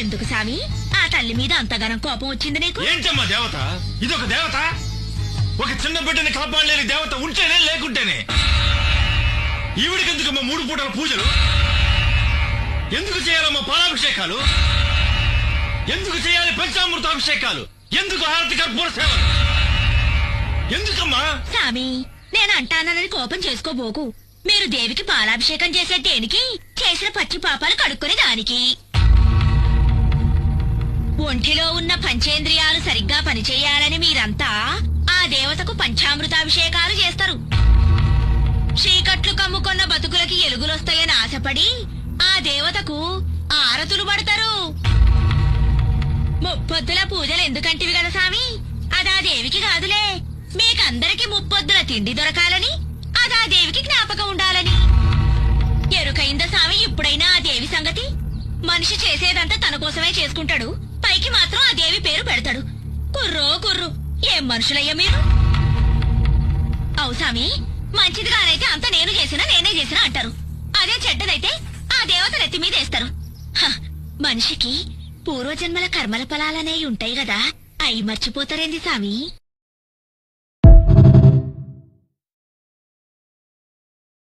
ఎందుకు సామి ఆ తల్లి మీద అంతగానం కోపం వచ్చింది నీకు? ఏంటమ్మా దేవత? ఇదొక దేవత? ఒక చిన్న బిడ్డని కాపాడలేని దేవత ఉంటేనే లేకుంటేనే. ఈవిడికెందుకమ్మా 3 పూటల పూజలు? ఎందుకు చేయాలమ్మా పాలాభిషేకాలు? ఎందుకు చేయాలి పంచామృతాభిషేకాలు? ఎందుకు హారతి కర్పూర సేవలు? ఎందుకమ్మా? సామి నేను అంటానని కోపం చేసుకోబోకు. మీరు దేవికి పాలాభిషేకం చేసే దేనికి? చేసిన పచ్చి పాపాలు కడుక్కునే దానికి. ఒంటిలో ఉన్న పంచేంద్రియాలు సరిగ్గా పనిచేయాలని మీరంతా ఆ దేవతకు పంచామృతాభిషేకాలు చేస్తారు. చీకట్లు కమ్ముకున్న బతుకులకి ఎలుగులొస్తాయని ఆశపడి ఆ దేవతకు ఆరతులు పడతారు. ముప్పొద్దుల పూజలు ఎందుకంటివి కదా సామి? అదా దేవికి కాదులే, మీకందరికి ముప్పొద్దుల తిండి దొరకాలని, అదా దేవికి జ్ఞాపకం ఉండాలని. ఎరుకైందా సామి ఇప్పుడైనా ఆ దేవి సంగతి? మనిషి చేసేదంతా తన కోసమే చేసుకుంటాడు, పైకి మాత్రం ఆ దేవి పేరు పెడతాడు. కుర్రు ఏం మనుషులయ్యా మీరు? అవు సామి, మంచిదిగానైతే అంత నేనే చేసినా అంటారు. అదే చెడ్డదైతే ఆ దేవత నెత్తి మీద వేస్తారు. మనిషికి పూర్వజన్మల కర్మల ఫలాలనేవి ఉంటాయి కదా, అయి మర్చిపోతారేంది సామి?